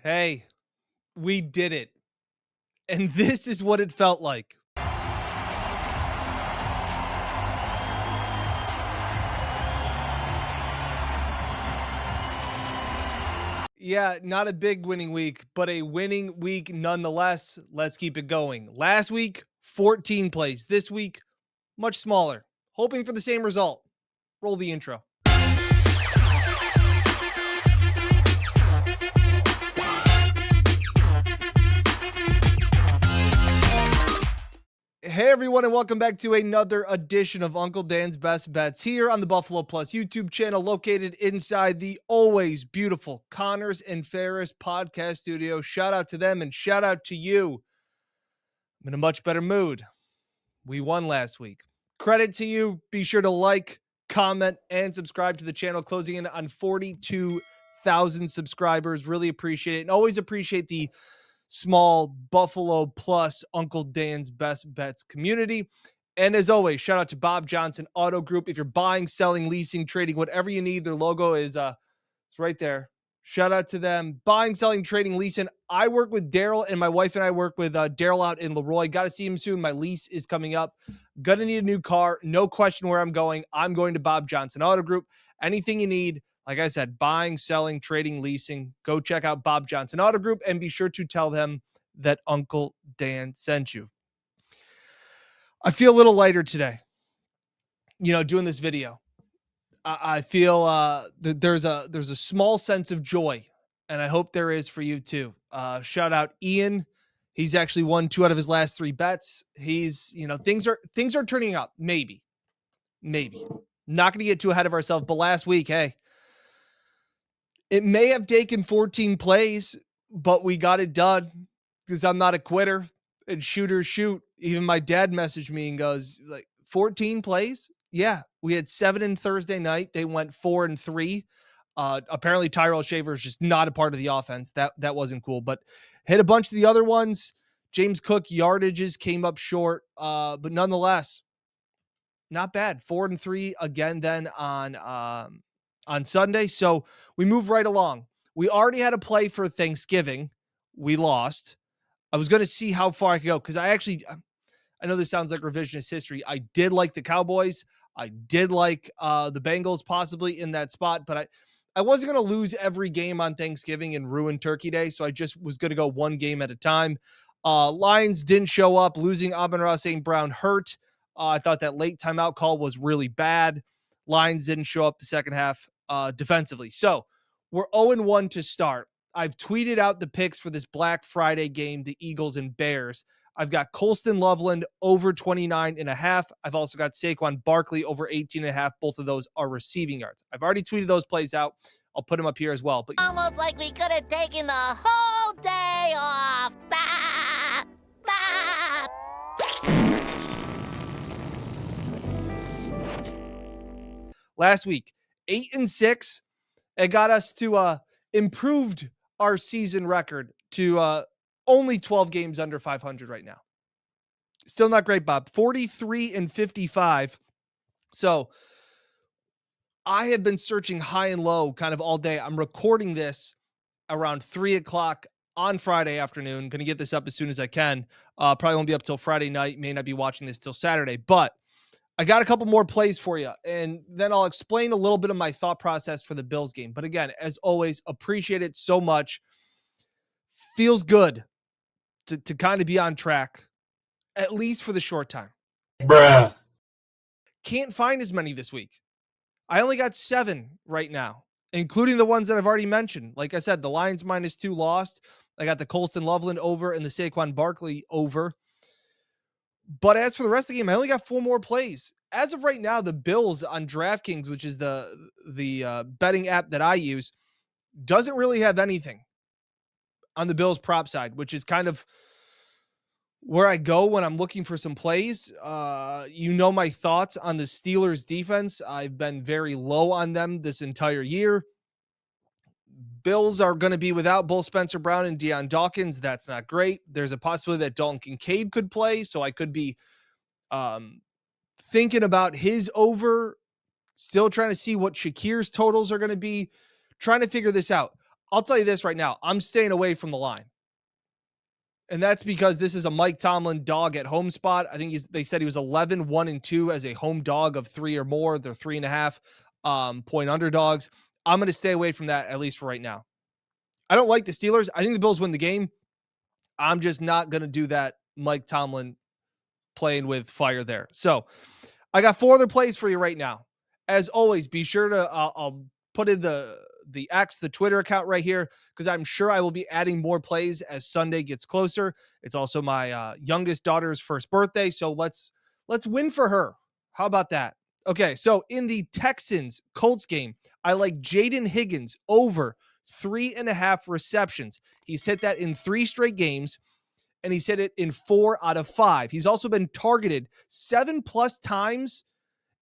Hey, we did it. And this is what it felt like. Yeah, not a big winning week, but a winning week nonetheless. Let's keep it going. Last week, 14 plays. This week, much smaller. Hoping for the same result. Roll the intro. Hey everyone, and welcome back to another edition of Uncle Dan's Best Bets here on the Buffalo Plus YouTube channel, located inside the always beautiful Connors and Ferris podcast studio. Shout out to them and shout out to you. I'm in a much better mood. We won last week. Credit to you. Be sure to like, comment, and subscribe to the channel, closing in on 42,000 subscribers. Really appreciate it, and always appreciate the small Buffalo Plus Uncle Dan's Best Bets community. And as always, shout out to Bob Johnson Auto Group. If you're buying, selling, leasing, trading, whatever you need, their logo is it's right there. Shout out to them. Buying, selling, trading, leasing. I work with Daryl, and my wife and I work with Daryl out in Leroy. Got to see him soon. My lease is coming up. Gonna need a new car. No question where I'm going. I'm going to Bob Johnson Auto Group. Anything you need, like I said, buying, selling, trading, leasing, go check out Bob Johnson Auto Group and be sure to tell them that Uncle Dan sent you. I feel a little lighter today, doing this video. I feel there's a small sense of joy, and I hope there is for you too. Shout out Ian. He's actually won 2 out of his last 3 bets. He's, things are turning up. Maybe. Not going to get too ahead of ourselves, but last week, hey, it may have taken 14 plays, but we got it done because I'm not a quitter and shooters shoot. Even my dad messaged me and goes, like, 14 plays? Yeah, we had 7 in Thursday night. They went 4 and 3. Apparently Tyrell Shaver is just not a part of the offense. That wasn't cool, but hit a bunch of the other ones. James Cook yardages came up short, but nonetheless, not bad. 4 and 3 again then on Sunday. So we move right along. We already had a play for Thanksgiving. We lost. I was going to see how far I could go because I know this sounds like revisionist history. I did like the Cowboys. I did like the Bengals possibly in that spot, but I wasn't going to lose every game on Thanksgiving and ruin Turkey Day, so I just was going to go one game at a time. Lions didn't show up. Losing Amon-Ra St. Brown hurt. I thought that late timeout call was really bad. Lions didn't show up the second half defensively. So we're 0-1 to start. I've tweeted out the picks for this Black Friday game, the Eagles and Bears. I've got Colston Loveland over 29.5. I've also got Saquon Barkley over 18.5. Both of those are receiving yards. I've already tweeted those plays out. I'll put them up here as well. But almost like we could have taken the whole day off. Bah! Bah! last week, 8-6, it got us to improved our season record to only 12 games under 500 right now. Still not great, Bob. 43-55. So I have been searching high and low kind of all day. I'm recording this around 3:00 on Friday afternoon. Going to get this up as soon as I can. Probably won't be up till Friday night. May not be watching this till Saturday, but I got a couple more plays for you, and then I'll explain a little bit of my thought process for the Bills game. But again, as always, appreciate it so much. Feels good to kind of be on track, at least for the short time. Bruh. Can't find as many this week. I only got 7 right now, including the ones that I've already mentioned. Like I said, the Lions -2 lost. I got the Colston Loveland over and the Saquon Barkley over. But as for the rest of the game, I only got 4 more plays. As of right now, the Bills on DraftKings, which is the betting app that I use, doesn't really have anything on the Bills prop side, which is kind of where I go when I'm looking for some plays. My thoughts on the Steelers defense. I've been very low on them this entire year. Bills are going to be without both Spencer Brown and Deion Dawkins. That's not great. There's a possibility that Dalton Kincaid could play, so I could be thinking about his over, still trying to see what Shakir's totals are going to be, trying to figure this out. I'll tell you this right now. I'm staying away from the line. And that's because this is a Mike Tomlin dog at home spot. I think they said he was 11, 1, and 2 as a home dog of 3 or more. They're 3.5 point underdogs. I'm going to stay away from that, at least for right now. I don't like the Steelers. I think the Bills win the game. I'm just not going to do that Mike Tomlin playing with fire there. So I got 4 other plays for you right now. As always, be sure to I'll put in the X, the Twitter account right here, because I'm sure I will be adding more plays as Sunday gets closer. It's also my youngest daughter's first birthday, so let's win for her. How about that? Okay, so in the Texans Colts game, I like Jaden Higgins over 3.5 receptions. He's hit that in 3 straight games, and he's hit it in 4 out of 5. He's also been targeted 7+ times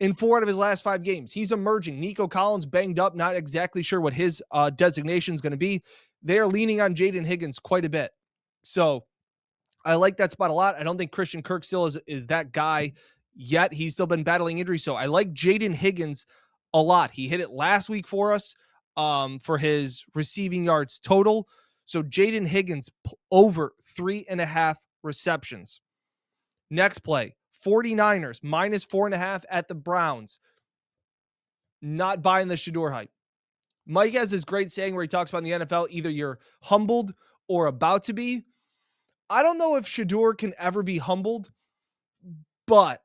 in 4 out of his last 5 games. He's emerging. Nico Collins banged up, not exactly sure what his designation is going to be. They're leaning on Jaden Higgins quite a bit. So I like that spot a lot. I don't think Christian Kirk still is that guy yet. He's still been battling injury. So I like Jaden Higgins a lot. He hit it last week for us for his receiving yards total. So Jaden Higgins over 3.5 receptions. Next play, 49ers minus 4.5 at the Browns. Not buying the Shador hype. Mike has this great saying where he talks about in the NFL, either you're humbled or about to be. I don't know if Shador can ever be humbled, but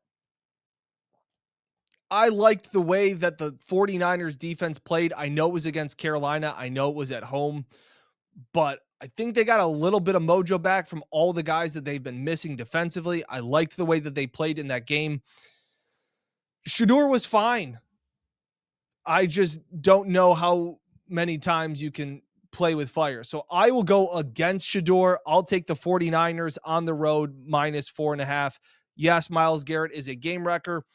I liked the way that the 49ers defense played. I know it was against Carolina. I know it was at home, but I think they got a little bit of mojo back from all the guys that they've been missing defensively. I liked the way that they played in that game. Shador was fine. I just don't know how many times you can play with fire. So I will go against Shador. I'll take the 49ers on the road minus 4.5. Yes, Myles Garrett is a game wrecker.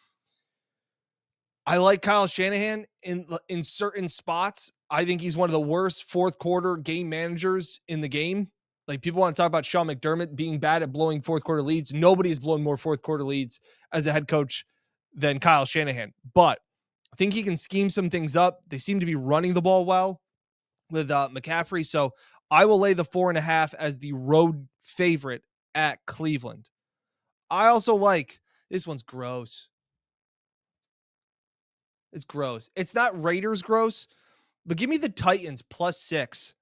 I like Kyle Shanahan in certain spots. I think he's one of the worst fourth quarter game managers in the game. Like, people want to talk about Sean McDermott being bad at blowing fourth quarter leads. Nobody has blown more fourth quarter leads as a head coach than Kyle Shanahan. But I think he can scheme some things up. They seem to be running the ball well with McCaffrey. So I will lay the 4.5 as the road favorite at Cleveland. I also like, this one's gross. It's gross. It's not Raiders gross, but give me the Titans +6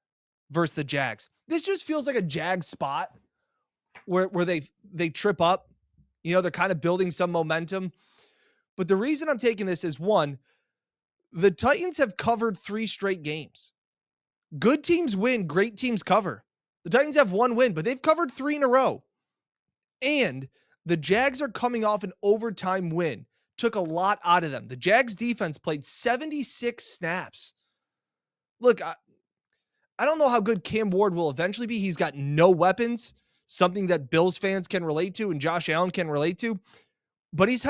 versus the Jags. This just feels like a Jag spot where they trip up. You know, they're kind of building some momentum. But the reason I'm taking this is, one, the Titans have covered 3 straight games. Good teams win, great teams cover. The Titans have 1 win, but they've covered 3 in a row. And the Jags are coming off an overtime win. Took a lot out of them. The Jags defense played 76 snaps. Look, I don't know how good Cam Ward will eventually be. He's got no weapons, something that Bills fans can relate to and Josh Allen can relate to. But he's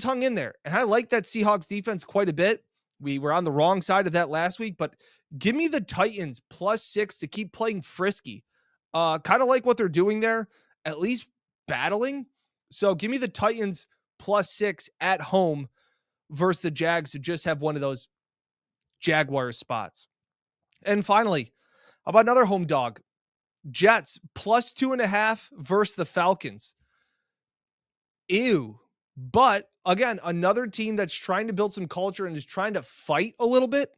hung in there. And I like that Seahawks defense quite a bit. We were on the wrong side of that last week, but give me the Titans +6 to keep playing frisky. Kind of like what they're doing there, at least battling. So give me the Titans +6 at home versus the Jags, who just have one of those Jaguars spots. And finally, how about another home dog? Jets +2.5 versus the Falcons. Ew. But again, another team that's trying to build some culture and is trying to fight a little bit.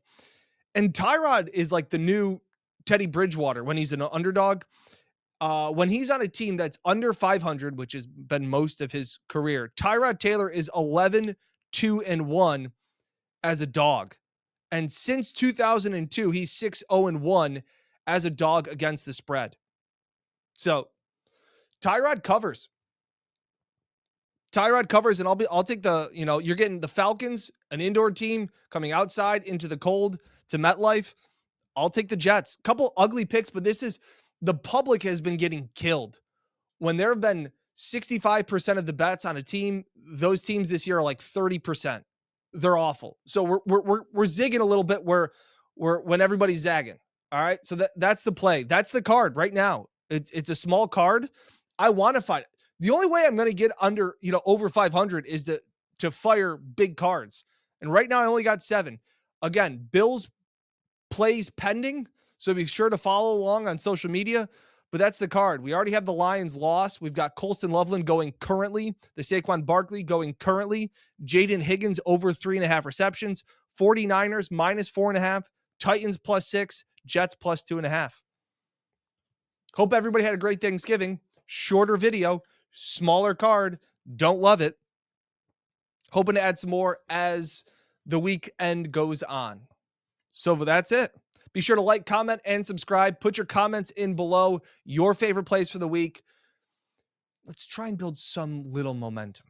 And Tyrod is like the new Teddy Bridgewater when he's an underdog. When he's on a team that's under 500, which has been most of his career, Tyrod Taylor is 11-2-1 as a dog. And since 2002, he's 6-0-1 as a dog against the spread. So Tyrod covers. Tyrod covers, and I'll take you're getting the Falcons, an indoor team coming outside into the cold to MetLife. I'll take the Jets. Couple ugly picks, but the public has been getting killed. When there have been 65% of the bets on a team, those teams this year are like 30%. They're awful. So we're zigging a little bit when everybody's zagging. All right. So that's the play. That's the card right now. It's a small card. I want to find it. The only way I'm going to get under, over 500 is to fire big cards. And right now I only got 7. Again, Bills plays pending. So be sure to follow along on social media. But that's the card. We already have the Lions loss. We've got Colston Loveland going currently, the Saquon Barkley going currently, Jaden Higgins over 3.5 receptions, 49ers -4.5, Titans +6, Jets +2.5. Hope everybody had a great Thanksgiving. Shorter video, smaller card. Don't love it. Hoping to add some more as the weekend goes on. So that's it. Be sure to like, comment, and subscribe. Put your comments in below, your favorite plays for the week. Let's try and build some little momentum.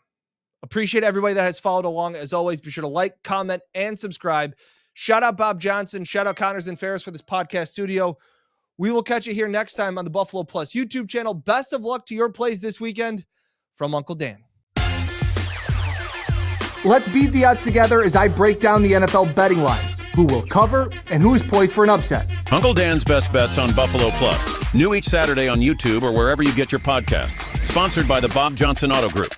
Appreciate everybody that has followed along. As always, be sure to like, comment, and subscribe. Shout out Bob Johnson. Shout out Connors and Ferris for this podcast studio. We will catch you here next time on the Buffalo Plus YouTube channel. Best of luck to your plays this weekend from Uncle Dan. Let's beat the odds together as I break down the NFL betting lines, who will cover and who is poised for an upset. Uncle Dan's Best Bets on Buffalo Plus. New each Saturday on YouTube or wherever you get your podcasts. Sponsored by the Bob Johnson Auto Group.